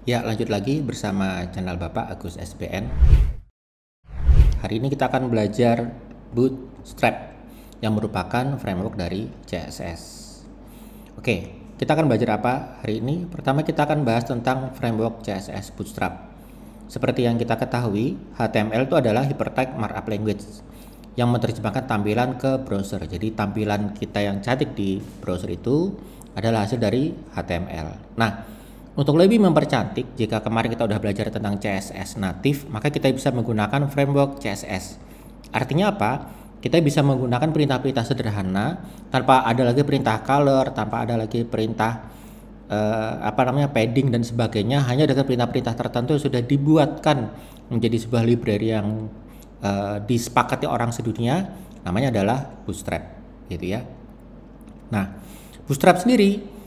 Ya, lanjut lagi bersama channel Bapak Agus SPN. Hari ini kita akan belajar Bootstrap yang merupakan framework dari CSS. Oke, kita akan belajar apa hari ini? Pertama kita akan bahas tentang framework CSS Bootstrap. Seperti yang kita ketahui, HTML itu adalah Hypertext Markup Language yang menerjemahkan tampilan ke browser. Jadi tampilan kita yang cantik di browser itu adalah hasil dari HTML. Nah, untuk lebih mempercantik, jika kemarin kita udah belajar tentang CSS natif, maka kita bisa menggunakan framework CSS. Artinya apa? Kita bisa menggunakan perintah-perintah sederhana tanpa ada lagi perintah color, tanpa ada lagi perintah padding dan sebagainya, hanya dengan perintah-perintah tertentu yang sudah dibuatkan menjadi sebuah library yang disepakati orang sedunia, namanya adalah Bootstrap, gitu ya. Nah, Bootstrap sendiri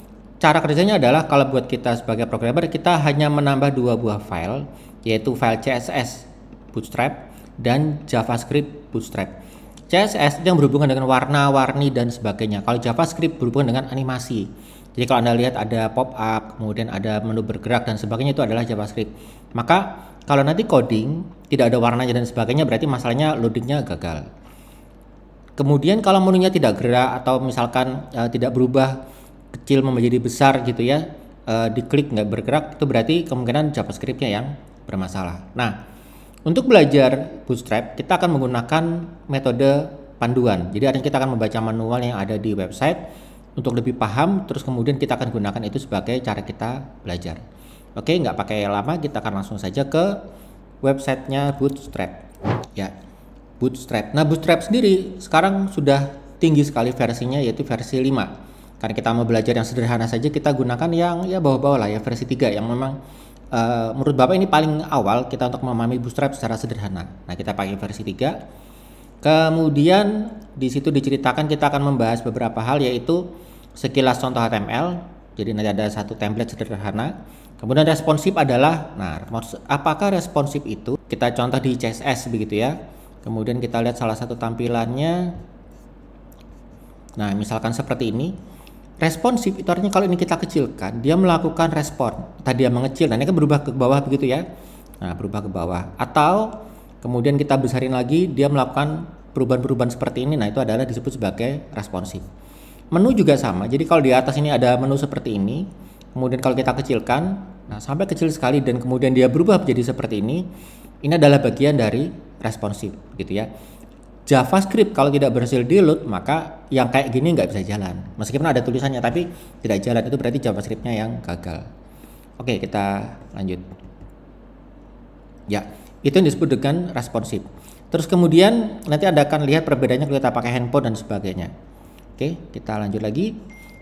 cara kerjanya adalah kalau buat kita sebagai programmer, kita hanya menambah dua buah file, yaitu file CSS Bootstrap dan JavaScript Bootstrap. CSS yang berhubungan dengan warna-warni dan sebagainya. Kalau JavaScript berhubungan dengan animasi. Jadi kalau Anda lihat ada pop-up, kemudian ada menu bergerak dan sebagainya, itu adalah JavaScript. Maka kalau nanti coding tidak ada warnanya dan sebagainya, berarti masalahnya loadingnya gagal. Kemudian kalau menunya tidak gerak atau misalkan tidak berubah kecil menjadi besar gitu ya, diklik nggak bergerak, itu berarti kemungkinan JavaScript-nya yang bermasalah. Nah, untuk belajar Bootstrap kita akan menggunakan metode panduan. Jadi artinya kita akan membaca manual yang ada di website untuk lebih paham, terus kemudian kita akan gunakan itu sebagai cara kita belajar. Oke, nggak pakai lama, kita akan langsung saja ke websitenya Bootstrap. Ya, Bootstrap. Nah, Bootstrap sendiri sekarang sudah tinggi sekali versinya, yaitu versi 5. Karena kita mau belajar yang sederhana saja, kita gunakan yang ya bawah-bawah lah ya, versi 3 yang memang menurut Bapak ini paling awal kita untuk memahami Bootstrap secara sederhana. Nah, kita pakai versi 3. Kemudian di situ diceritakan kita akan membahas beberapa hal, yaitu sekilas contoh HTML. Jadi nanti ada satu template sederhana. Kemudian responsif adalah, nah, apakah responsif itu? Kita contoh di CSS begitu ya. Kemudian kita lihat salah satu tampilannya. Nah, misalkan seperti ini. Responsif itu artinya kalau ini kita kecilkan, dia melakukan respon. Tadi dia mengecil, nah ini kan berubah ke bawah begitu ya. Nah, berubah ke bawah. Atau kemudian kita besarin lagi, dia melakukan perubahan-perubahan seperti ini. Nah, itu adalah disebut sebagai responsif. Menu juga sama. Jadi kalau di atas ini ada menu seperti ini, kemudian kalau kita kecilkan, nah sampai kecil sekali dan kemudian dia berubah menjadi seperti ini adalah bagian dari responsif gitu ya. JavaScript kalau tidak berhasil di load, maka yang kayak gini nggak bisa jalan. Meskipun ada tulisannya tapi tidak jalan, itu berarti JavaScript-nya yang gagal. Oke, kita lanjut. Ya, itu yang disebut dengan responsif. Terus kemudian nanti Anda akan lihat perbedaannya kalau kita pakai handphone dan sebagainya. Oke, kita lanjut lagi.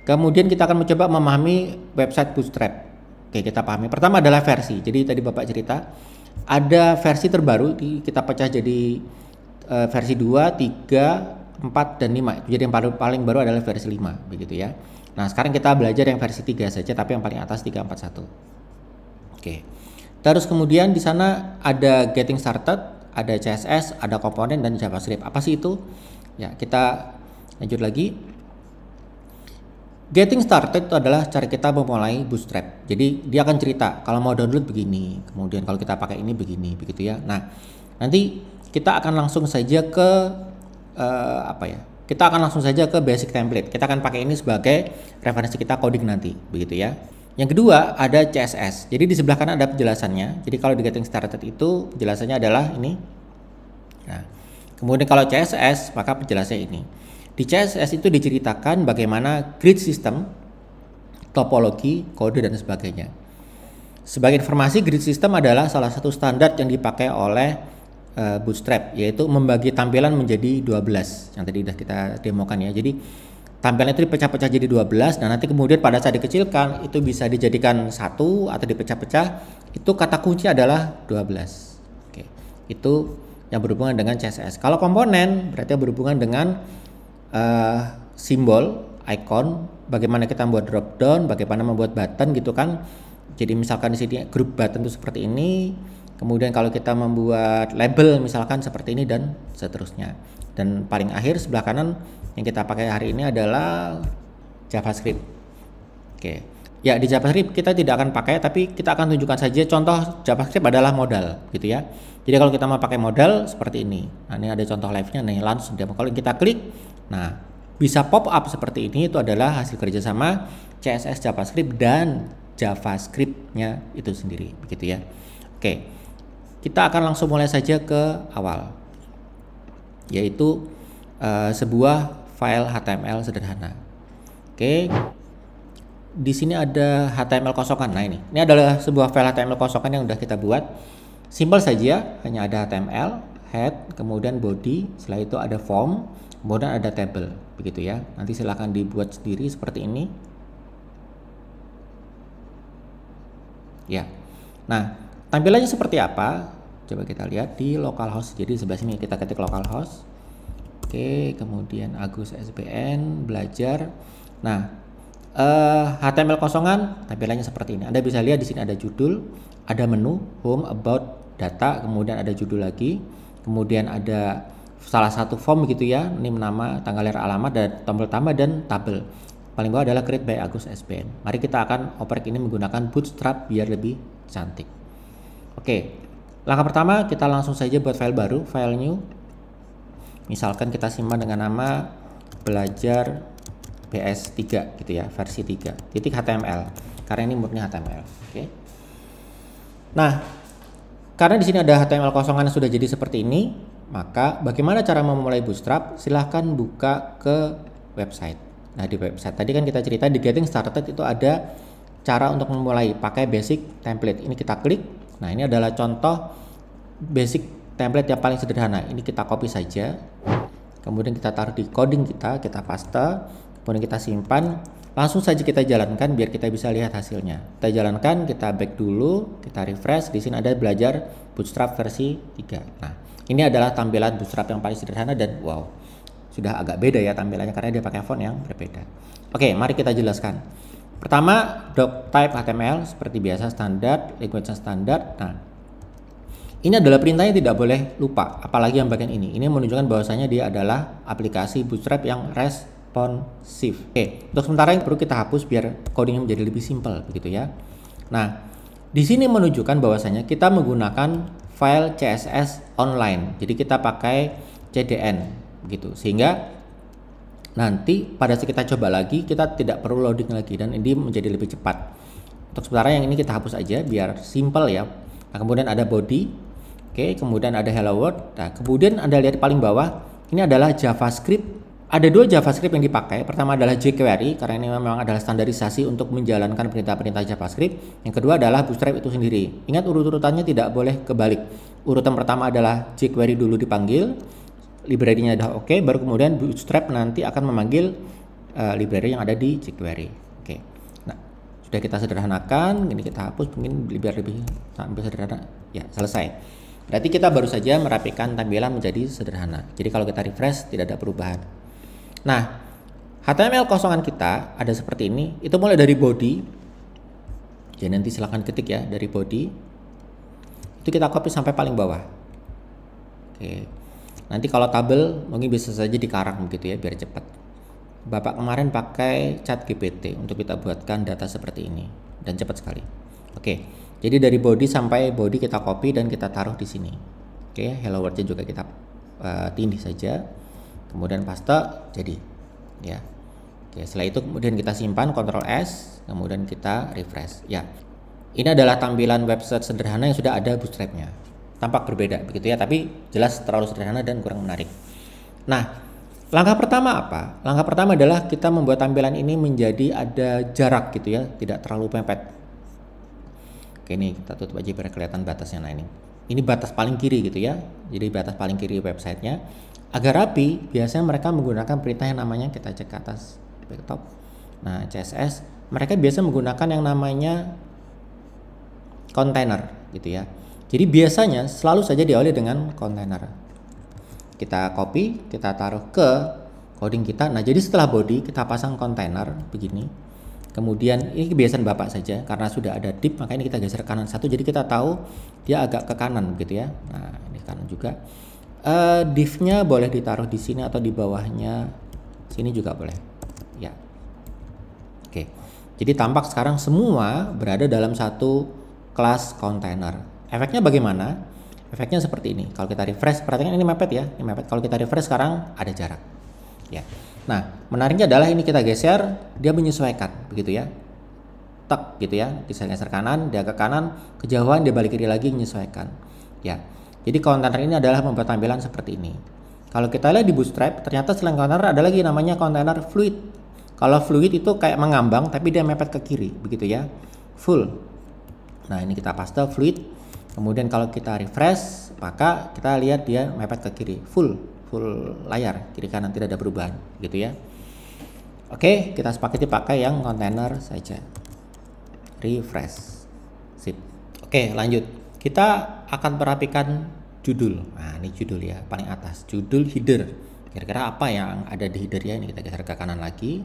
Kemudian kita akan mencoba memahami website Bootstrap. Oke, kita pahami. Pertama adalah versi. Jadi tadi Bapak cerita ada versi terbaru, kita pecah jadi versi 2, 3, 4, dan 5. Jadi yang paling baru adalah versi 5 begitu ya. Nah, sekarang kita belajar yang versi 3 saja, tapi yang paling atas 3, 4, 1. Oke. Terus kemudian di sana ada getting started, ada CSS, ada komponen dan JavaScript. Apa sih itu? Ya, kita lanjut lagi. Getting started itu adalah cara kita memulai Bootstrap. Jadi dia akan cerita kalau mau download begini, kemudian kalau kita pakai ini begini, begitu ya. Nah, nanti kita akan langsung saja ke Kita akan langsung saja ke basic template. Kita akan pakai ini sebagai referensi kita coding nanti, begitu ya. Yang kedua ada CSS. Jadi di sebelah kanan ada penjelasannya. Jadi kalau di getting started itu penjelasannya adalah ini. Nah, kemudian kalau CSS maka penjelasannya ini. Di CSS itu diceritakan bagaimana grid system, topologi, kode dan sebagainya. Sebagai informasi, grid system adalah salah satu standar yang dipakai oleh Bootstrap, yaitu membagi tampilan menjadi 12 yang tadi sudah kita demokan ya. Jadi tampilan itu dipecah-pecah jadi 12, dan nanti kemudian pada saat dikecilkan itu bisa dijadikan satu atau dipecah-pecah. Itu kata kunci adalah 12. Oke. Itu yang berhubungan dengan CSS. Kalau komponen berarti berhubungan dengan simbol, icon, bagaimana kita membuat drop down, bagaimana membuat button gitu kan. Jadi misalkan di sini grup button itu seperti ini. Kemudian kalau kita membuat label misalkan seperti ini dan seterusnya. Dan paling akhir sebelah kanan yang kita pakai hari ini adalah JavaScript. Oke. Ya, di JavaScript kita tidak akan pakai, tapi kita akan tunjukkan saja contoh JavaScript adalah modal, gitu ya. Jadi kalau kita mau pakai modal seperti ini. Nah, ini ada contoh live-nya nih, launch demo. Kalau kita klik, nah bisa pop up seperti ini, itu adalah hasil kerjasama CSS JavaScript dan JavaScript-nya itu sendiri, begitu ya. Oke, kita akan langsung mulai saja ke awal, yaitu sebuah file HTML sederhana. Oke. Di sini ada HTML kosongan. Nah, ini adalah sebuah file HTML kosongan yang sudah kita buat. Simple saja, hanya ada HTML, head, kemudian body, setelah itu ada form, kemudian ada table, begitu ya. Nanti silahkan dibuat sendiri seperti ini. Ya. Nah, tampilannya seperti apa? Coba kita lihat di localhost. Jadi sebelah sini kita ketik localhost. Oke, kemudian Agus SBN belajar. Nah, HTML kosongan tampilannya seperti ini. Anda bisa lihat di sini ada judul, ada menu, home, about, data, kemudian ada judul lagi, kemudian ada salah satu form gitu ya, ini nama, tanggal lahir, alamat, dan tombol tambah dan tabel. Paling bawah adalah create by Agus SBN. Mari kita akan operate ini menggunakan Bootstrap biar lebih cantik. Oke, langkah pertama kita langsung saja buat file baru, file new. Misalkan kita simpan dengan nama belajar BS3 gitu ya, versi 3 titik HTML, karena ini murni HTML. Oke. Nah, karena di sini ada HTML kosongan yang sudah jadi seperti ini, maka bagaimana cara memulai Bootstrap? Silahkan buka ke website. Nah, di website tadi kan kita cerita di Getting Started itu ada cara untuk memulai pakai basic template. Ini kita klik. Nah, ini adalah contoh basic template yang paling sederhana. Ini kita copy saja. Kemudian kita taruh di coding kita paste. Kemudian kita simpan, langsung saja kita jalankan biar kita bisa lihat hasilnya. Kita jalankan, kita back dulu, kita refresh. Di sini ada belajar Bootstrap versi 3. Nah, ini adalah tampilan Bootstrap yang paling sederhana dan wow, sudah agak beda ya tampilannya karena dia pakai font yang berbeda. Oke, mari kita jelaskan. Pertama, doc type HTML seperti biasa standar, language standar. Nah, ini adalah perintah yang tidak boleh lupa, apalagi yang bagian ini. Ini menunjukkan bahwasanya dia adalah aplikasi Bootstrap yang responsif. Oke, untuk sementara yang perlu kita hapus biar codingnya menjadi lebih simpel begitu ya. Nah, di sini menunjukkan bahwasanya kita menggunakan file CSS online. Jadi kita pakai CDN begitu. Sehingga nanti pada saat kita coba lagi kita tidak perlu loading lagi dan ini menjadi lebih cepat. Untuk sementara yang ini kita hapus aja biar simple ya. Nah, kemudian ada body. Oke, kemudian ada hello world. Nah, kemudian Anda lihat paling bawah ini adalah JavaScript. Ada dua JavaScript yang dipakai. Pertama adalah jQuery karena ini memang adalah standarisasi untuk menjalankan perintah-perintah JavaScript. Yang kedua adalah Bootstrap itu sendiri. Ingat urut-urutannya tidak boleh kebalik. Urutan pertama adalah jQuery dulu dipanggil, library-nya udah oke, baru kemudian Bootstrap nanti akan memanggil library yang ada di jQuery. Oke. Nah, sudah kita sederhanakan, ini kita hapus mungkin biar lebih sampai sederhana. Ya, selesai. Berarti kita baru saja merapikan tampilan menjadi sederhana. Jadi kalau kita refresh tidak ada perubahan. Nah, HTML kosongan kita ada seperti ini. Itu mulai dari body. Jadi nanti silahkan ketik ya dari body. Itu kita copy sampai paling bawah. Oke. Nanti kalau tabel mungkin bisa saja dikarang begitu ya biar cepat. Bapak kemarin pakai ChatGPT untuk kita buatkan data seperti ini dan cepat sekali. Oke. Jadi dari body sampai body kita copy dan kita taruh di sini. Oke, hello world-nya juga kita tindih saja. Kemudian paste jadi ya. Oke, setelah itu kemudian kita simpan Ctrl S, kemudian kita refresh ya. Ini adalah tampilan website sederhana yang sudah ada Bootstrap-nya. Tampak berbeda begitu ya, tapi jelas terlalu sederhana dan kurang menarik. Nah, langkah pertama apa? Langkah pertama adalah kita membuat tampilan ini menjadi ada jarak gitu ya, tidak terlalu mepet. Oke, ini kita tutup aja biar kelihatan batasnya. Nah, ini batas paling kiri gitu ya. Jadi batas paling kiri websitenya. Agar rapi, biasanya mereka menggunakan perintah yang namanya, kita cek ke atas backtop. Nah, CSS, mereka biasa menggunakan yang namanya container gitu ya. Jadi biasanya selalu saja diawali dengan container. Kita copy, kita taruh ke coding kita. Nah, jadi setelah body kita pasang container begini. Kemudian ini kebiasaan Bapak saja karena sudah ada div, makanya kita geser kanan satu. Jadi kita tahu dia agak ke kanan begitu ya. Nah, ini kanan juga. Div-nya boleh ditaruh di sini atau di bawahnya sini juga boleh ya. Oke, Jadi tampak sekarang semua berada dalam satu kelas kontainer. Efeknya bagaimana? Efeknya seperti ini. Kalau kita refresh, perhatikan ini mepet ya, ini mepet. Kalau kita refresh sekarang ada jarak. Ya. Nah, menariknya adalah ini kita geser, dia menyesuaikan, begitu ya. Tek gitu ya, bisa geser kanan, dia ke kanan, kejauhan dia balik kiri lagi menyesuaikan. Ya. Jadi kontainer ini adalah membuat tampilan seperti ini. Kalau kita lihat di Bootstrap, ternyata selain kontainer ada lagi namanya kontainer fluid. Kalau fluid itu kayak mengambang tapi dia mepet ke kiri, begitu ya. Full. Nah, ini kita paste fluid. Kemudian kalau kita refresh, maka kita lihat dia mepet ke kiri, full layar, kiri kanan tidak ada perubahan, gitu ya. Oke, kita sepakati pakai yang kontainer saja. Refresh. Sip. Oke, lanjut. Kita akan merapikan judul. Nah, ini judul ya, paling atas. Judul header. Kira-kira apa yang ada di header ya? Ini kita geser ke kanan lagi.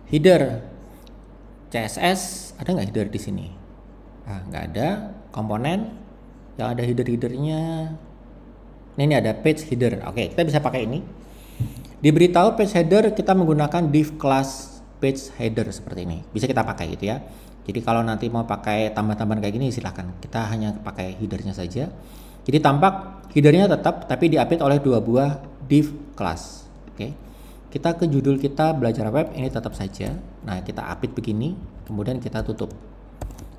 Header CSS, ada nggak header di sini? Nah, nggak ada. Komponen yang ada header-headernya. Ini ada page header. Oke, kita bisa pakai ini. Diberitahu page header, kita menggunakan div class page header seperti ini. Bisa kita pakai gitu ya. Jadi kalau nanti mau pakai tambah-tambahan kayak gini silahkan. Kita hanya pakai headernya saja. Jadi tampak headernya tetap, tapi diupdate oleh dua buah div class. Oke. Kita ke judul kita belajar web, ini tetap saja. Nah, kita update begini, kemudian kita tutup.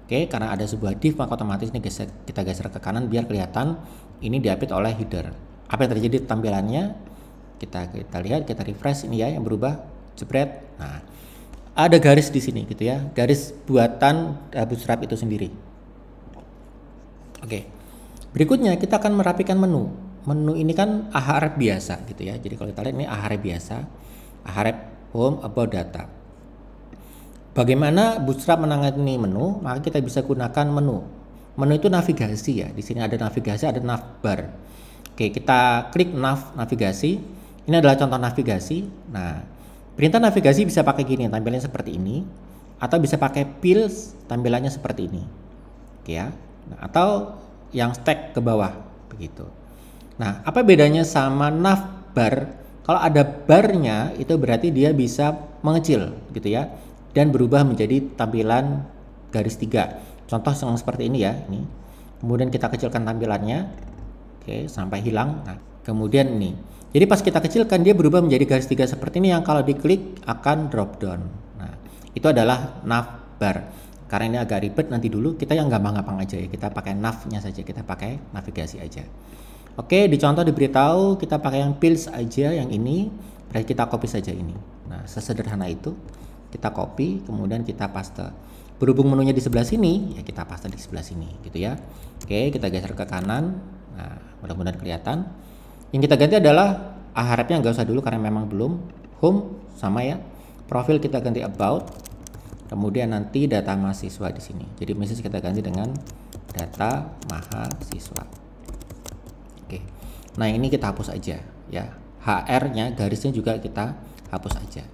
Oke, karena ada sebuah div maka otomatis ini kita geser ke kanan biar kelihatan ini diupdate oleh header. Apa yang terjadi tampilannya? Kita lihat, kita refresh ini ya yang berubah, jebret. Nah, ada garis di sini gitu ya, garis buatan Bootstrap itu sendiri. Oke. Berikutnya kita akan merapikan menu. Menu ini kan ahref biasa gitu ya. Jadi kalau kita lihat ini ahref biasa, ahref home about data. Bagaimana Bootstrap menangani menu? Maka kita bisa gunakan menu. Menu itu navigasi ya. Di sini ada navigasi, ada navbar. Oke, kita klik navigasi. Ini adalah contoh navigasi. Nah, perintah navigasi bisa pakai gini, tampilannya seperti ini, atau bisa pakai pills, tampilannya seperti ini. Oke ya. Nah, atau yang stack ke bawah begitu. Nah, apa bedanya sama navbar? Kalau ada barnya itu berarti dia bisa mengecil gitu ya. Dan berubah menjadi tampilan garis 3. Contoh yang seperti ini ya, ini. Kemudian kita kecilkan tampilannya. Oke, sampai hilang. Nah, kemudian ini. Jadi pas kita kecilkan dia berubah menjadi garis 3 seperti ini yang kalau diklik akan drop down. Nah, itu adalah navbar. Karena ini agak ribet, nanti dulu kita yang gampang-gampang aja ya. Kita pakai navnya saja, kita pakai navigasi aja. Oke, di contoh diberitahu kita pakai yang pills aja yang ini. Berarti kita copy saja ini. Nah, sesederhana itu. Kita copy, kemudian kita paste. Berhubung menunya di sebelah sini, ya kita paste di sebelah sini, gitu ya. Oke, kita geser ke kanan. Nah, mudah-mudahan kelihatan. Yang kita ganti adalah ahrefnya nggak usah dulu karena memang belum. Home sama ya. Profil kita ganti about. Kemudian nanti data mahasiswa di sini. Jadi message kita ganti dengan data mahasiswa. Oke. Nah, ini kita hapus aja ya. HR-nya garisnya juga kita hapus aja.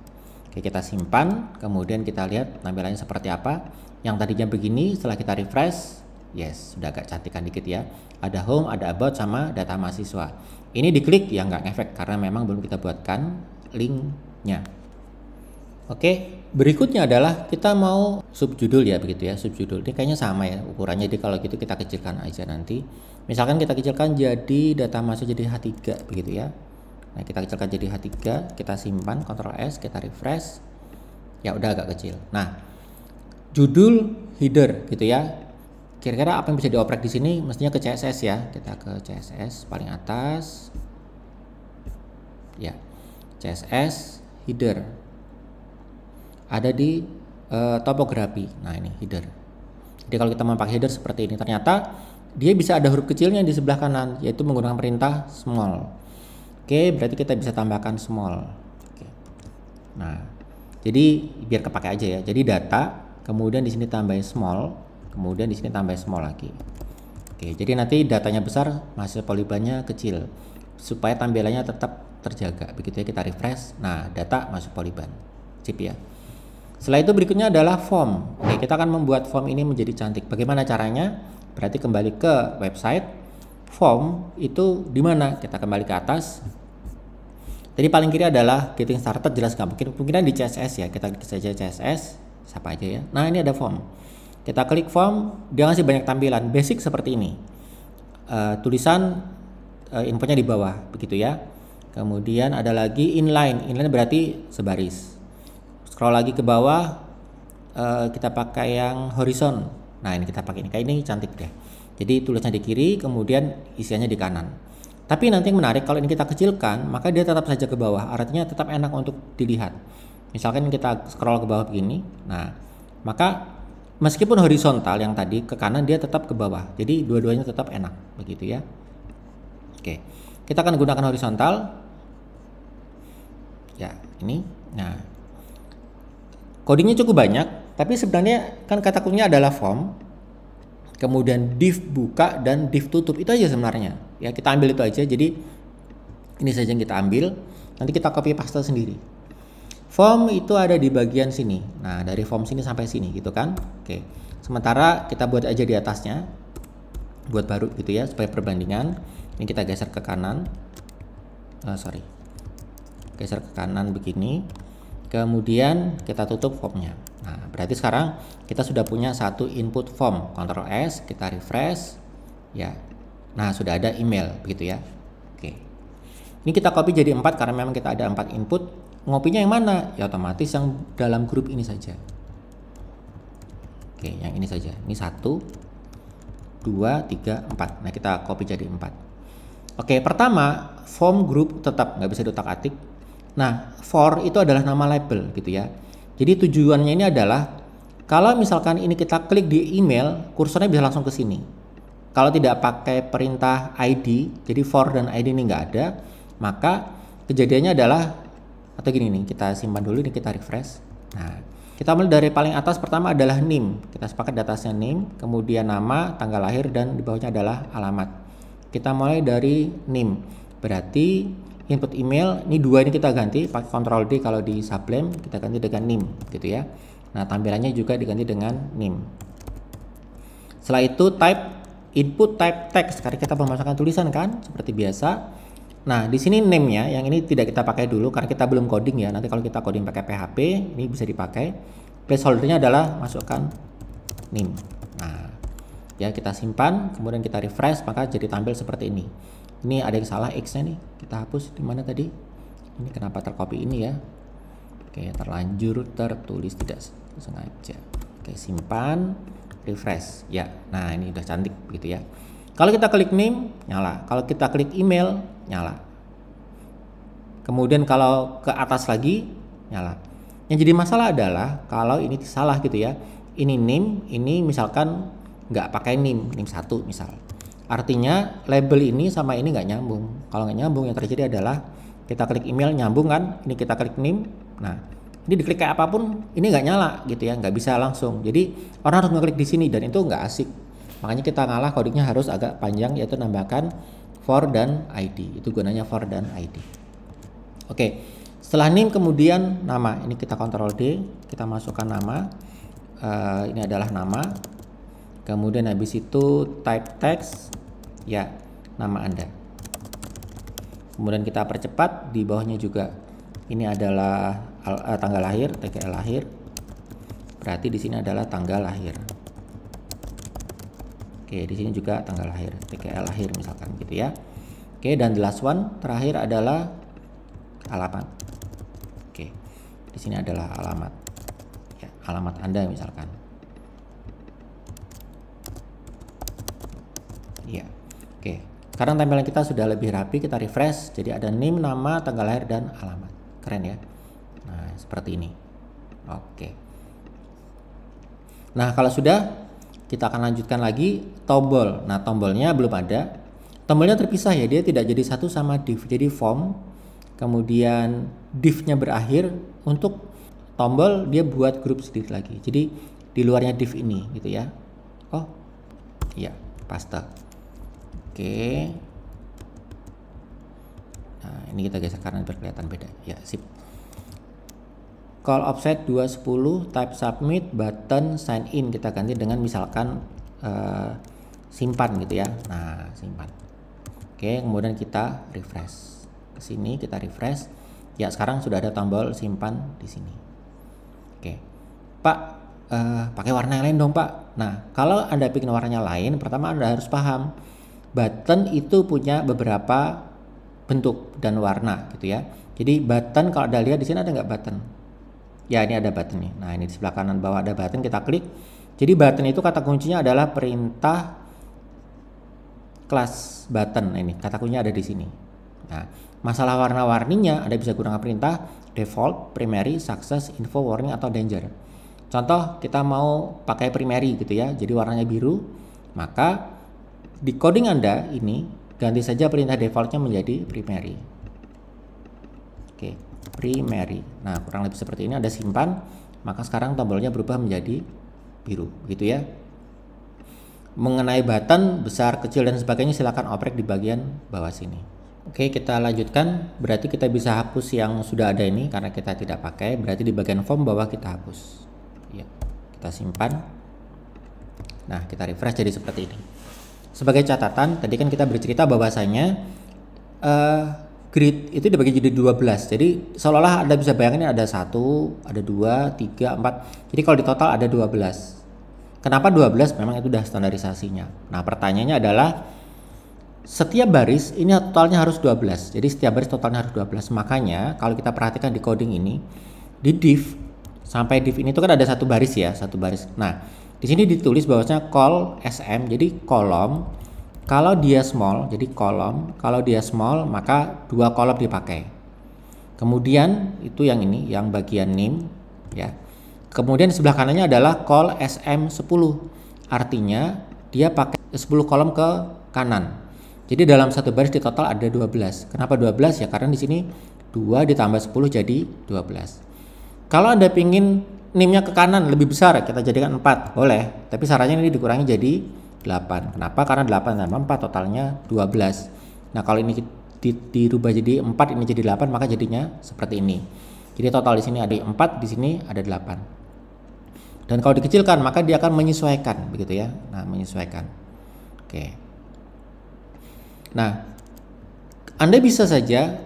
Oke, kita simpan, kemudian kita lihat tampilannya seperti apa. Yang tadinya begini, setelah kita refresh, yes, sudah agak cantikan dikit ya. Ada home, ada about, sama data mahasiswa. Ini diklik ya nggak ngefek karena memang belum kita buatkan linknya. Oke, berikutnya adalah kita mau subjudul ya begitu ya, subjudul. Ini kayaknya sama ya ukurannya, jadi kalau gitu kita kecilkan aja nanti. Misalkan kita kecilkan jadi data mahasiswa jadi H3 begitu ya. Nah, kita kecilkan jadi H3, kita simpan, Ctrl S, kita refresh. Ya udah agak kecil. Nah, judul header gitu ya. Kira-kira apa yang bisa dioprek di sini? Mestinya ke CSS ya. Kita ke CSS paling atas. Ya. CSS header. Ada di topografi. Nah, ini header. Jadi kalau kita mau pakai header seperti ini, ternyata dia bisa ada huruf kecilnya di sebelah kanan, yaitu menggunakan perintah small. Oke, berarti kita bisa tambahkan small. Oke. Nah, jadi biar kepake aja ya. Jadi data, kemudian di sini tambahin small, kemudian di sini tambahin small lagi. Oke, jadi nanti datanya besar, mahasiswa polibannya kecil, supaya tampilannya tetap terjaga. Begitu ya, kita refresh. Nah, data masuk poliban. Sip ya. Setelah itu berikutnya adalah form. Oke, kita akan membuat form ini menjadi cantik. Bagaimana caranya? Berarti kembali ke website. Form itu di mana? Kita kembali ke atas. Jadi paling kiri adalah getting started, jelas nggak mungkin, kemungkinan di CSS ya, kita klik saja CSS, siapa aja ya. Nah, ini ada form. Kita klik form, dia ngasih banyak tampilan basic seperti ini. Tulisan infonya di bawah begitu ya. Kemudian ada lagi inline. Inline berarti sebaris. Scroll lagi ke bawah, kita pakai yang horizon. Nah, ini kita pakai ini. Kayak ini cantik deh. Jadi tulisnya di kiri, kemudian isiannya di kanan. Tapi nanti yang menarik kalau ini kita kecilkan, maka dia tetap saja ke bawah. Artinya tetap enak untuk dilihat. Misalkan kita scroll ke bawah begini. Nah, maka meskipun horizontal yang tadi ke kanan, dia tetap ke bawah. Jadi dua-duanya tetap enak begitu ya. Oke. Kita akan gunakan horizontal. Ya, ini. Nah, codingnya cukup banyak, tapi sebenarnya kan kata kuncinya adalah form, kemudian div buka dan div tutup, itu aja sebenarnya. Ya, kita ambil itu aja. Jadi ini saja yang kita ambil. Nanti kita copy paste sendiri. Form itu ada di bagian sini. Nah, dari form sini sampai sini gitu kan. Oke. Sementara kita buat aja di atasnya. Buat baru gitu ya, supaya perbandingan. Ini kita geser ke kanan. Geser ke kanan begini. Kemudian kita tutup formnya. Nah, berarti sekarang kita sudah punya satu input form. Ctrl S, kita refresh. Ya. Nah, sudah ada email begitu ya. Oke. Ini kita copy jadi 4 karena memang kita ada 4 input. Ngopinya yang mana? Ya otomatis yang dalam grup ini saja. Oke, yang ini saja. Ini 1, 2, 3, 4. Nah, kita copy jadi 4. Oke, pertama form group tetap nggak bisa diutak-atik. Nah, for itu adalah nama label gitu ya. Jadi tujuannya ini adalah kalau misalkan ini kita klik di email, kursornya bisa langsung ke sini. Kalau tidak pakai perintah ID, jadi for dan ID ini nggak ada, maka kejadiannya adalah atau gini nih, kita simpan dulu, ini kita refresh. Nah, kita mulai dari paling atas. Pertama adalah name. Kita sepakat di atasnya name, kemudian nama, tanggal lahir, dan di bawahnya adalah alamat. Kita mulai dari name, berarti input email ini 2 ini kita ganti pakai Ctrl D. Kalau di Sublime kita ganti dengan name gitu ya. Nah, tampilannya juga diganti dengan name. Setelah itu type, input type text, karena kita memasukkan tulisan kan seperti biasa. Nah, di sini name-nya yang ini tidak kita pakai dulu karena kita belum coding ya. Nanti kalau kita coding pakai PHP ini bisa dipakai. Placeholder-nya adalah masukkan name. Nah, ya kita simpan, kemudian kita refresh, maka jadi tampil seperti ini. Ini ada yang salah X-nya nih, kita hapus. Di mana tadi? Ini kenapa tercopy ini ya? Oke, terlanjur tertulis tidak sengaja. Oke, simpan, refresh. Ya, nah ini udah cantik begitu ya. Kalau kita klik name, nyala. Kalau kita klik email, nyala. Kemudian kalau ke atas lagi, nyala. Yang jadi masalah adalah kalau ini salah gitu ya. Ini name, ini misalkan nggak pakai name 1 misal. Artinya label ini sama ini nggak nyambung. Kalau nggak nyambung, yang terjadi adalah kita klik email nyambung kan, ini kita klik name. Nah, ini diklik kayak apapun, ini nggak nyala gitu ya, nggak bisa langsung. Jadi orang harus ngeklik di sini dan itu nggak asik. Makanya kita ngalah, codingnya harus agak panjang, yaitu nambahkan for dan ID. Itu gunanya for dan ID. Oke, setelah name kemudian nama. Ini kita Ctrl D, kita masukkan nama. Ini adalah nama. Kemudian habis itu type text, ya nama Anda. Kemudian kita percepat, di bawahnya juga ini adalah tanggal lahir, TGL lahir. Berarti di sini adalah tanggal lahir. Oke, di sini juga tanggal lahir, TGL lahir misalkan gitu ya. Oke, dan the last one terakhir adalah alamat. Oke, di sini adalah alamat. Ya, alamat Anda misalkan. Ya, oke. Sekarang tampilan kita sudah lebih rapi, kita refresh. Jadi ada name, nama, tanggal lahir, dan alamat. Keren ya. Nah, seperti ini. Oke. Nah, kalau sudah, kita akan lanjutkan lagi tombol. Nah, tombolnya belum ada. Tombolnya terpisah ya, dia tidak jadi satu sama div. Jadi form, kemudian div-nya berakhir. Untuk tombol dia buat grup sendiri lagi. Jadi di luarnya div ini gitu ya. Oh, iya, paste. Oke. Nah, ini kita geser karena biar kelihatan beda. Ya, sip. Call offset 210, type submit, button sign in kita ganti dengan misalkan simpan gitu ya. Nah, simpan. Oke, kemudian kita refresh. Ke sini kita refresh. Ya, sekarang sudah ada tombol simpan di sini. Oke. Pak, pakai warna yang lain dong Pak. Nah, kalau Anda bikin warnanya lain, pertama Anda harus paham button itu punya beberapa bentuk dan warna gitu ya. Jadi button, kalau Anda lihat di sini ada nggak button? Ya, ini ada button nih. Nah, ini di sebelah kanan bawah ada button, kita klik. Jadi button itu kata kuncinya adalah perintah kelas button. Ini kata kuncinya ada di sini. Nah, masalah warna-warninya Anda bisa gunakan perintah default, primary, success, info, warning, atau danger. Contoh, kita mau pakai primary gitu ya, jadi warnanya biru, maka di coding Anda ini ganti saja perintah defaultnya menjadi primary. Oke, primary. Nah, kurang lebih seperti ini, Anda simpan, maka sekarang tombolnya berubah menjadi biru gitu ya. Mengenai button besar, kecil, dan sebagainya silakan oprek di bagian bawah sini. Oke, kita lanjutkan. Berarti kita bisa hapus yang sudah ada ini karena kita tidak pakai. Berarti di bagian form bawah kita hapus. Ya, kita simpan. Nah, kita refresh jadi seperti ini. Sebagai catatan, tadi kan kita bercerita bahwasanya grid itu dibagi jadi 12. Jadi seolah-olah Anda bisa bayangin ada 1, ada 2, 3, 4. Jadi kalau di total ada 12. Kenapa 12? Memang itu udah standarisasinya. Nah, pertanyaannya adalah setiap baris ini totalnya harus 12. Jadi setiap baris totalnya harus 12. Makanya kalau kita perhatikan di coding ini, di div sampai div ini tuh kan ada satu baris ya, satu baris. Nah, di sini ditulis bahwasanya call sm, jadi kolom. Kalau dia small, jadi kolom. Kalau dia small, maka 2 kolom dipakai. Kemudian itu yang ini, yang bagian name ya. Kemudian di sebelah kanannya adalah call sm10. Artinya dia pakai 10 kolom ke kanan. Jadi dalam satu baris di total ada 12. Kenapa 12? Ya karena di sini 2 ditambah 10 jadi 12. Kalau Anda pingin NIM-nya ke kanan lebih besar, kita jadikan 4, boleh. Tapi syaratnya ini dikurangi jadi 8. Kenapa? Karena 8 tambah 4 totalnya 12. Nah, kalau ini dirubah jadi 4, ini jadi 8, maka jadinya seperti ini. Jadi total di sini ada 4, di sini ada 8. Dan kalau dikecilkan, maka dia akan menyesuaikan, begitu ya. Nah, menyesuaikan. Oke. Nah, Anda bisa saja,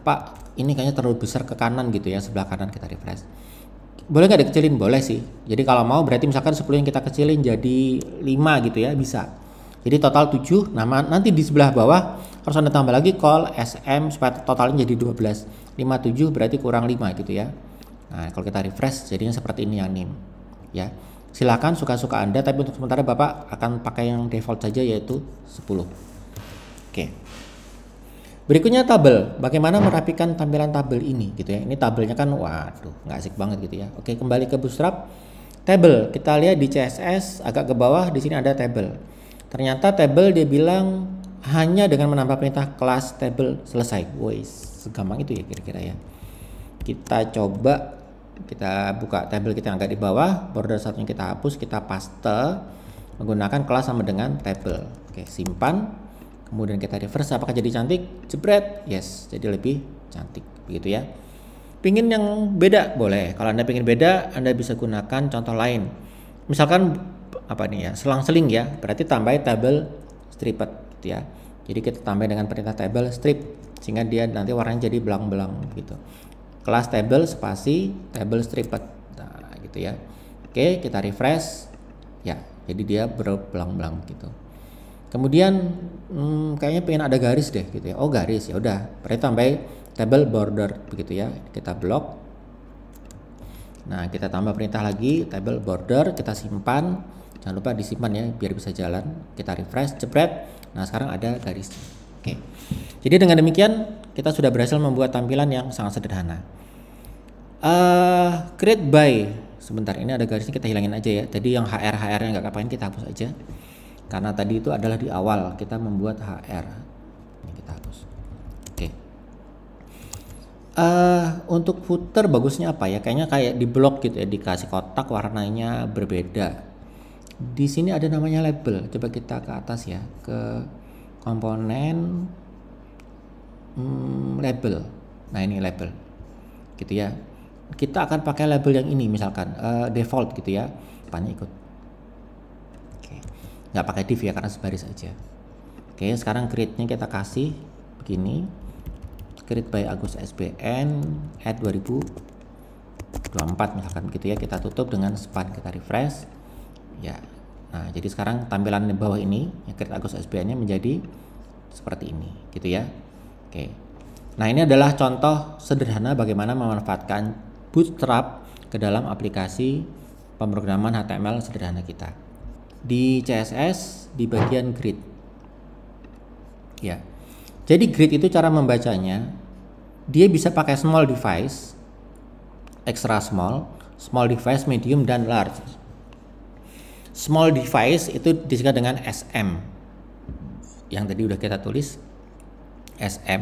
Pak, ini kayaknya terlalu besar ke kanan gitu ya, sebelah kanan, kita refresh. Boleh nggak dikecilin? Boleh sih. Jadi kalau mau berarti misalkan 10 yang kita kecilin jadi 5 gitu ya, bisa. Jadi total 7. Nah, nanti di sebelah bawah harus Anda tambah lagi call sm supaya totalnya jadi 12. 57 berarti kurang 5 gitu ya. Nah, kalau kita refresh jadinya seperti ini yang NIM ya. Silakan suka-suka Anda, tapi untuk sementara Bapak akan pakai yang default saja yaitu 10. Oke. Berikutnya tabel. Bagaimana merapikan tampilan tabel ini gitu ya. Ini tabelnya kan waduh, nggak asik banget gitu ya. Oke, kembali ke Bootstrap. Table. Kita lihat di CSS agak ke bawah, di sini ada table. Ternyata table dia bilang hanya dengan menambah perintah kelas table selesai. Woi, segampang itu ya kira-kira ya. Kita coba, kita buka table kita yang agak di bawah, border satunya kita hapus, kita paste menggunakan kelas sama dengan table. Oke, simpan. Kemudian kita reverse, apakah jadi cantik? Jebret, yes, jadi lebih cantik, begitu ya. Pingin yang beda? Boleh. Kalau Anda pingin beda, Anda bisa gunakan contoh lain. Misalkan apa nih ya, selang-seling ya, berarti tambah table stripped gitu ya. Jadi kita tambah dengan perintah table strip, sehingga dia nanti warnanya jadi belang-belang gitu. Kelas table spasi table stripped, nah gitu ya. Oke, kita refresh, ya, jadi dia berbelang-belang gitu. Kemudian kayaknya pengen ada garis deh gitu ya. Oh, garis, ya udah. Berarti tambah table border begitu ya. Kita blok. Nah, kita tambah perintah lagi table border, kita simpan. Jangan lupa disimpan ya biar bisa jalan. Kita refresh, jepret. Nah, sekarang ada garis. Oke. Jadi dengan demikian kita sudah berhasil membuat tampilan yang sangat sederhana. Create by. Sebentar, ini ada garisnya, kita hilangin aja ya. Tadi yang HR-nya nggak ngapain, kita hapus aja. Karena tadi itu adalah di awal kita membuat HR. Ini kita hapus. Oke. Untuk footer bagusnya apa ya? Kayaknya kayak di blok gitu ya, dikasih kotak warnanya berbeda. Di sini ada namanya label. Coba kita ke atas ya, ke komponen label. Nah, ini label. Gitu ya. Kita akan pakai label yang ini misalkan default gitu ya. Pannya ikut. Nggak pakai div ya karena sebaris aja. Oke, sekarang create-nya kita kasih begini, create by Agus SBN @2000 24 misalkan gitu ya, kita tutup dengan span, kita refresh ya. Nah jadi sekarang tampilan di bawah ini yang Create Agus SBN nya menjadi seperti ini gitu ya. Oke, nah ini adalah contoh sederhana bagaimana memanfaatkan Bootstrap ke dalam aplikasi pemrograman HTML sederhana kita di CSS di bagian grid ya. Jadi grid itu cara membacanya, dia bisa pakai small device, extra small, small device, medium, dan large. Small device itu disingkat dengan SM, yang tadi udah kita tulis SM,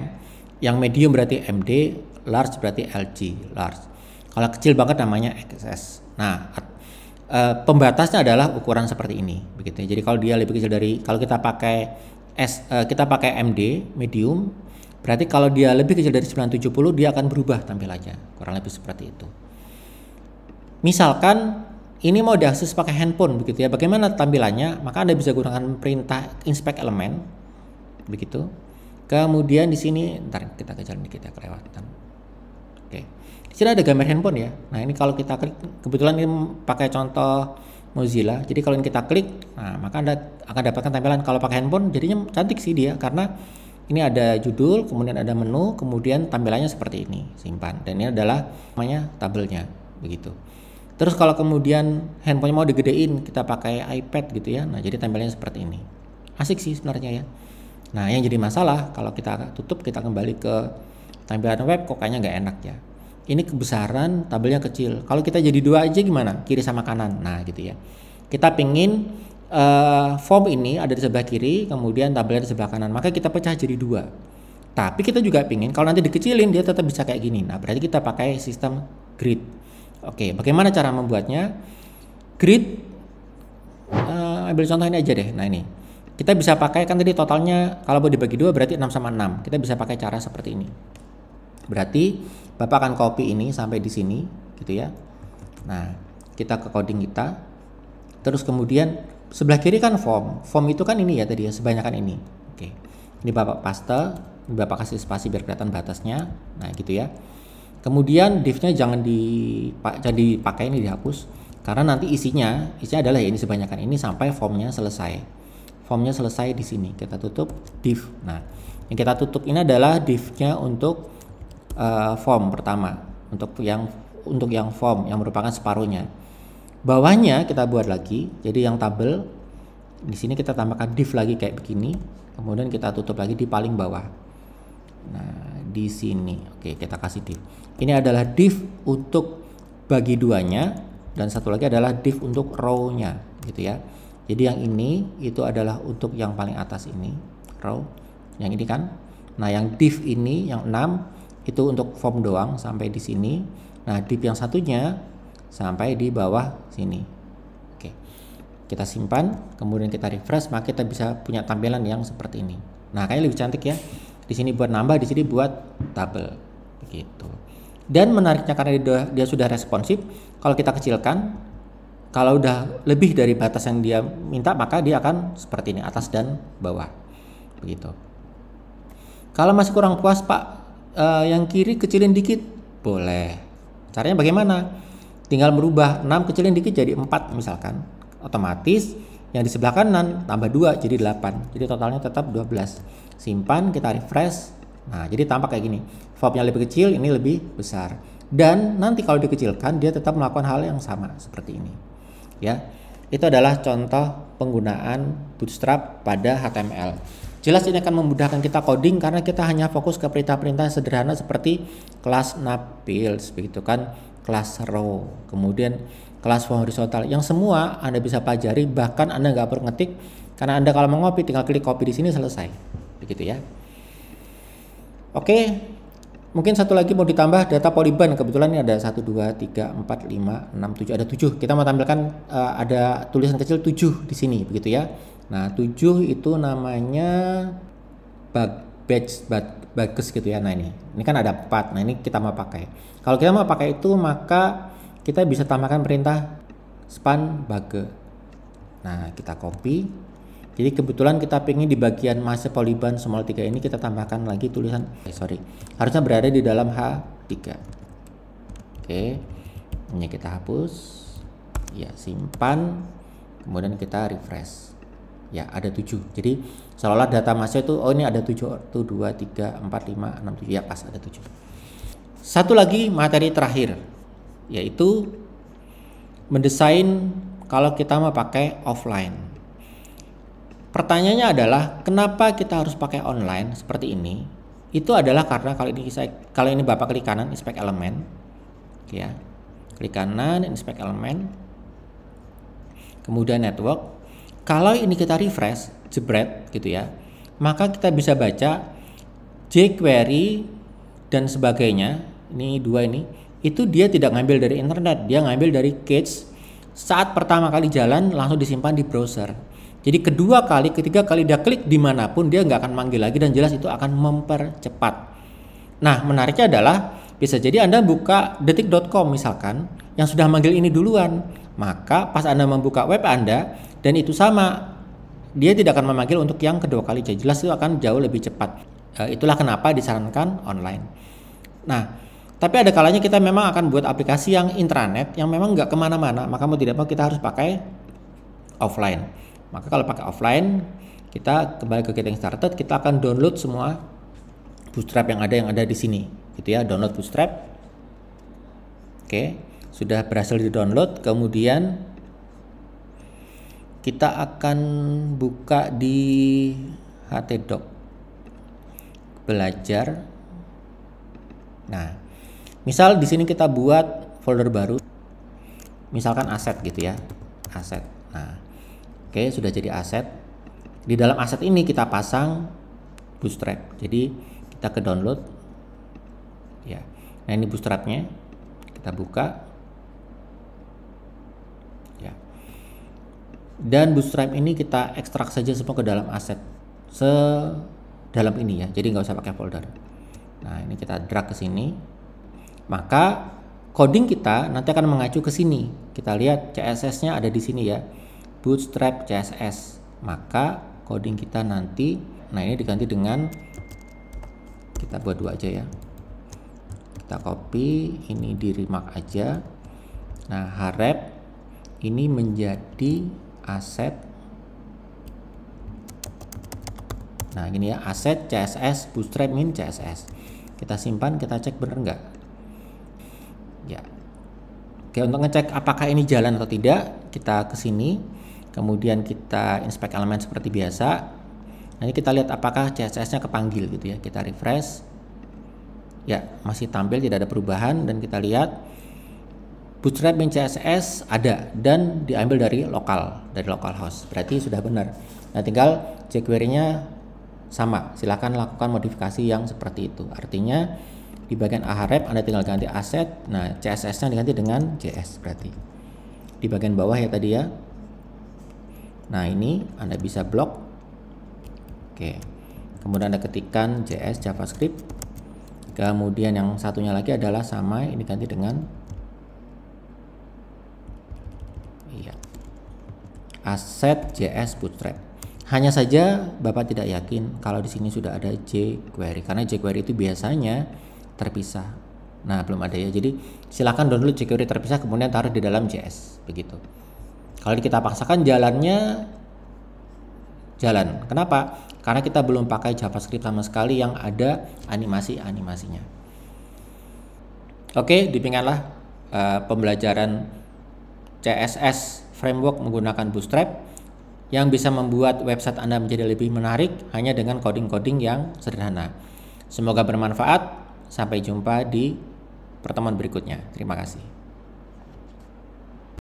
yang medium berarti MD, large berarti LG, large. Kalau kecil banget namanya XS. Nah, pembatasnya adalah ukuran seperti ini, begitu. Jadi kalau dia lebih kecil dari, kalau kita pakai kita pakai MD, medium, berarti kalau dia lebih kecil dari 970 dia akan berubah tampilannya, kurang lebih seperti itu. Misalkan ini mau diakses pakai handphone begitu ya, bagaimana tampilannya? Maka Anda bisa gunakan perintah inspect element begitu. Kemudian di sini, ntar kita kecil dikit ya, kelewatan. Oke, di sini ada gambar handphone ya. Nah ini kalau kita klik, kebetulan ini pakai contoh Mozilla. Jadi kalau ini kita klik, nah maka Anda akan dapatkan tampilan. Kalau pakai handphone jadinya cantik sih dia, karena ini ada judul, kemudian ada menu, kemudian tampilannya seperti ini, simpan. Dan ini adalah namanya tabelnya begitu. Terus kalau kemudian handphonenya mau digedein, kita pakai iPad gitu ya. Nah jadi tampilannya seperti ini. Asik sih sebenarnya ya. Nah yang jadi masalah kalau kita tutup, kita kembali ke tampilan web, kok kayaknya nggak enak ya. Ini kebesaran tabelnya kecil. Kalau kita jadi dua aja gimana? Kiri sama kanan. Nah gitu ya. Kita pingin form ini ada di sebelah kiri, kemudian tabelnya di sebelah kanan. Maka kita pecah jadi dua. Tapi kita juga pingin kalau nanti dikecilin dia tetap bisa kayak gini. Nah berarti kita pakai sistem grid. Oke, bagaimana cara membuatnya? Grid, ambil contoh ini aja deh. Nah ini, kita bisa pakai, kan tadi totalnya kalau mau dibagi dua berarti 6 sama 6. Kita bisa pakai cara seperti ini. Berarti Bapak akan copy ini sampai di sini, gitu ya. Nah, kita ke coding kita. Terus kemudian sebelah kiri kan form. Form itu kan ini ya tadi ya, sebanyakan ini. Oke, ini Bapak paste, ini Bapak kasih spasi biar kelihatan batasnya. Nah gitu ya. Kemudian div-nya jangan dipakai, ini dihapus karena nanti isinya adalah ya ini sebanyakan ini sampai formnya selesai. Formnya selesai di sini. Kita tutup div. Nah, yang kita tutup ini adalah div-nya untuk form pertama, untuk yang form yang merupakan separuhnya. Bawahnya kita buat lagi. Jadi yang tabel di sini kita tambahkan div lagi kayak begini. Kemudian kita tutup lagi di paling bawah. Nah, di sini. Oke, kita kasih div. Ini adalah div untuk bagi duanya dan satu lagi adalah div untuk row-nya gitu ya. Jadi yang ini itu adalah untuk yang paling atas ini, row. Yang ini kan. Nah, yang div ini yang 6 itu untuk form doang sampai di sini. Nah, div yang satunya sampai di bawah sini. Oke. Kita simpan, kemudian kita refresh, maka kita bisa punya tampilan yang seperti ini. Nah, kayaknya lebih cantik ya. Di sini buat nambah, di sini buat tabel begitu. Dan menariknya karena dia sudah responsif, kalau kita kecilkan, kalau udah lebih dari batas yang dia minta, maka dia akan seperti ini, atas dan bawah begitu. Kalau masih kurang puas Pak, yang kiri kecilin dikit, boleh. Caranya bagaimana? Tinggal merubah 6 kecilin dikit jadi 4 misalkan, otomatis yang di sebelah kanan tambah 2 jadi 8, jadi totalnya tetap 12. Simpan, kita refresh. Nah, jadi tampak kayak gini. Formnya lebih kecil, ini lebih besar. Dan nanti kalau dikecilkan, dia tetap melakukan hal yang sama seperti ini. Ya, itu adalah contoh penggunaan Bootstrap pada HTML. Jelas ini akan memudahkan kita coding karena kita hanya fokus ke perintah-perintah sederhana seperti kelas navfields, begitu kan, kelas row, kemudian kelas form horizontal. Yang semua Anda bisa pelajari, bahkan Anda nggak perlu ngetik karena Anda kalau mau ngopi tinggal klik copy di sini selesai. Begitu ya. Oke, mungkin satu lagi mau ditambah data polyban. Kebetulan ini ada 1, 2, 3, 4, 5, 6, 7, ada 7. Kita mau tampilkan ada tulisan kecil 7 di sini, begitu ya. Nah, 7 itu namanya bagus gitu ya. Nah, ini kan ada 4. Nah, ini kita mau pakai. Kalau kita mau pakai itu, maka kita bisa tambahkan perintah span bage. Nah, kita copy. Jadi kebetulan kita pengen di bagian masuk polyban small 3 ini kita tambahkan lagi tulisan harusnya berada di dalam H3. Oke. Ini kita hapus, ya simpan, kemudian kita refresh. Ya ada 7. Jadi seolah data masuk itu, oh ini ada 7, 1, 2, 3, 4, 5, 6, 7, ya pas ada 7. Satu lagi materi terakhir, yaitu mendesain kalau kita mau pakai offline. Pertanyaannya adalah kenapa kita harus pakai online seperti ini? Itu adalah karena kalau ini Bapak klik kanan inspect element, ya, klik kanan inspect element, kemudian network. Kalau ini kita refresh, jebret gitu ya, maka kita bisa baca jQuery dan sebagainya. Ini dua ini, itu dia tidak ngambil dari internet, dia ngambil dari cache. Saat pertama kali jalan langsung disimpan di browser. Jadi kedua kali, ketiga kali dia klik dimanapun dia nggak akan manggil lagi, dan jelas itu akan mempercepat. Nah menariknya adalah bisa jadi Anda buka detik.com misalkan yang sudah manggil ini duluan, maka pas Anda membuka web Anda dan itu sama, dia tidak akan memanggil untuk yang kedua kali. Jelas itu akan jauh lebih cepat. Itulah kenapa disarankan online. Nah tapi ada kalanya kita memang akan buat aplikasi yang intranet yang memang nggak kemana-mana, maka mau tidak mau kita harus pakai offline. Maka kalau pakai offline, kita kembali ke Getting Started, kita akan download semua Bootstrap yang ada di sini, gitu ya. Download Bootstrap. Oke, sudah berhasil di-download. Kemudian kita akan buka di htdoc belajar. Nah, misal di sini kita buat folder baru, misalkan aset gitu ya, aset. Nah, oke, sudah jadi aset. Di dalam aset ini kita pasang Bootstrap. Jadi kita ke download. Ya. Nah ini Bootstrapnya. Kita buka. Ya. Dan Bootstrap ini kita ekstrak saja semua ke dalam aset. Sedalam ini ya. Jadi nggak usah pakai folder. Nah ini kita drag ke sini. Maka coding kita nanti akan mengacu ke sini. Kita lihat CSS-nya ada di sini ya. Bootstrap CSS, maka coding kita nanti, nah ini diganti dengan, kita buat 2 aja ya, kita copy ini di remark aja. Nah harap ini menjadi aset, nah ini ya, aset CSS Bootstrap min CSS. Kita simpan, kita cek bener nggak ya. Oke, untuk ngecek apakah ini jalan atau tidak, kita ke sini. Kemudian kita inspect elemen seperti biasa. Nah ini kita lihat apakah CSS-nya kepanggil gitu ya. Kita refresh. Ya, masih tampil, tidak ada perubahan. Dan kita lihat Bootstrap min CSS ada dan diambil dari localhost. Berarti sudah benar. Nah tinggal jQuery-nya sama. Silahkan lakukan modifikasi yang seperti itu. Artinya di bagian ahref Anda tinggal ganti aset. Nah CSS-nya diganti dengan JS berarti. Di bagian bawah ya tadi ya. Nah ini Anda bisa blok. Oke. Kemudian Anda ketikkan JS JavaScript. Kemudian yang satunya lagi adalah sama, ini ganti dengan aset JS Bootstrap. Hanya saja Bapak tidak yakin kalau di sini sudah ada jQuery, karena jQuery itu biasanya terpisah. Nah belum ada ya. Jadi silakan download jQuery terpisah kemudian taruh di dalam JS begitu. Kalau kita paksakan jalannya jalan. Kenapa? Karena kita belum pakai JavaScript sama sekali yang ada animasinya. Oke, demikianlah pembelajaran CSS framework menggunakan Bootstrap yang bisa membuat website Anda menjadi lebih menarik hanya dengan coding-coding yang sederhana. Semoga bermanfaat. Sampai jumpa di pertemuan berikutnya. Terima kasih.